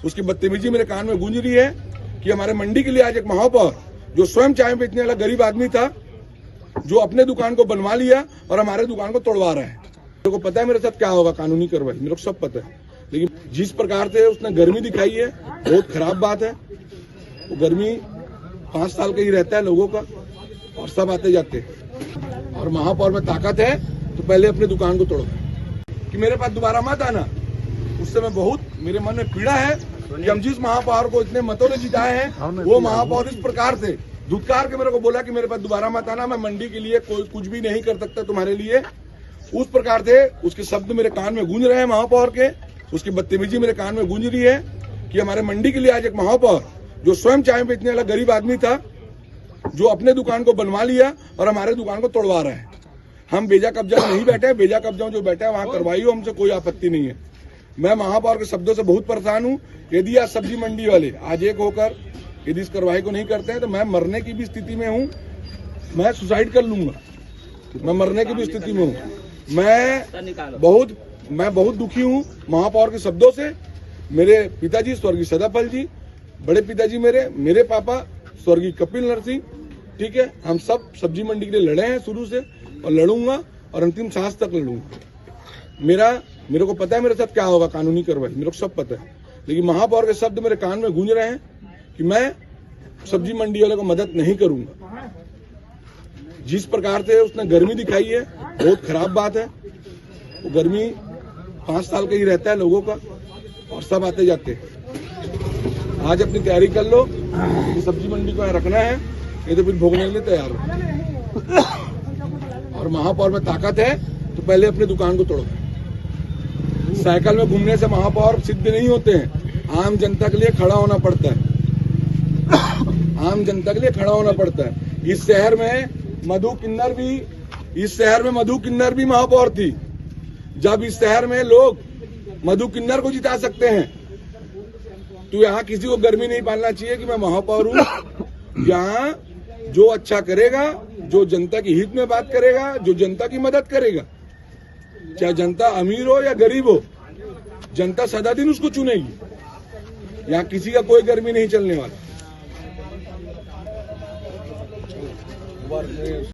उसकी बदतमीजी मेरे कान में गूंज रही है कि हमारे मंडी के लिए आज एक महापौर जो स्वयं चाय बेचने वाला गरीब आदमी था, जो अपने दुकान को बनवा लिया और हमारे दुकान को तोड़वा रहा है। मेरे को पता है मेरे साथ क्या होगा, कानूनी कार्रवाई, मेरे को सब पता है। लेकिन जिस प्रकार से उसने गर्मी दिखाई है, बहुत खराब बात है। वो गर्मी 5 साल का ही रहता है लोगों का, और सब आते जाते। और महापौर में ताकत है तो पहले अपनी दुकान को तोड़ो, कि मेरे पास दोबारा मत आना। उससे मैं बहुत, मेरे मन में पीड़ा है कि हम जिस महापौर को इतने मतों ने जिताए हैं, वो महापौर इस प्रकार से धुतकार के मेरे को बोला कि मेरे पास दोबारा मत आना, मैं मंडी के लिए कोई कुछ भी नहीं कर सकता तुम्हारे लिए। उस प्रकार से उसके शब्द मेरे कान में गूंज रहे हैं महापौर के, उसकी बदतमीजी मेरे कान में गूंज रही है कि हमारे मंडी के लिए आज एक महापौर जो स्वयं चाय बेचने वाला गरीब आदमी था, जो अपने दुकान को बनवा लिया और हमारे दुकान को तोड़वा रहा है। हम बेजा कब्जा नहीं बैठे, बेजा कब्जा जो बैठा है वहां करवाई हो, हमसे कोई आपत्ति नहीं है। मैं महापौर के शब्दों से बहुत परेशान हूं। यदि आज सब्जी मंडी वाले आज एक होकर यदि इस कार्रवाई को नहीं करते हैं तो मैं मरने की भी स्थिति में हूं, मैं सुसाइड कर लूंगा, मैं मरने की भी स्थिति में हूं। मैं बहुत दुखी हूं महापौर के शब्दों से। मेरे पिताजी स्वर्गीय सदाफल जी, बड़े पिताजी मेरे पापा स्वर्गीय कपिल नरसिंह, ठीक है, हम सब सब्जी मंडी के लिए लड़े हैं शुरू से, और लड़ूंगा और अंतिम सांस तक लड़ूंगा। मेरे को पता है मेरे साथ क्या होगा, कानूनी कार्रवाई, मेरे को सब पता है। लेकिन महापौर के शब्द मेरे कान में गूंज रहे हैं कि मैं सब्जी मंडी वाले को मदद नहीं करूंगा। जिस प्रकार से उसने गर्मी दिखाई है, बहुत खराब बात है। वो गर्मी 5 साल का ही रहता है लोगों का, और सब आते जाते। आज अपनी तैयारी कर लो, सब्जी मंडी को यहाँ रखना है, नहीं तो फिर भोगने के लिए तैयार हो। और महापौर में ताकत है तो पहले अपनी दुकान को तोड़ो। साइकिल में घूमने से महापौर सिद्ध नहीं होते हैं, आम जनता के लिए खड़ा होना पड़ता है। आम जनता के लिए खड़ा होना पड़ता है। इस शहर में मधु किन्नर भी महापौर थी। जब इस शहर में लोग मधु किन्नर को जिता सकते हैं, तो यहाँ किसी को गर्मी नहीं पालना चाहिए कि मैं महापौर हूँ। यहाँ जो अच्छा करेगा, जो जनता की हित में बात करेगा, जो जनता की मदद करेगा, चाहे जनता अमीर हो या गरीब हो, जनता सदा दिन उसको चुनेगी। यहाँ किसी का कोई गर्मी नहीं चलने वाला।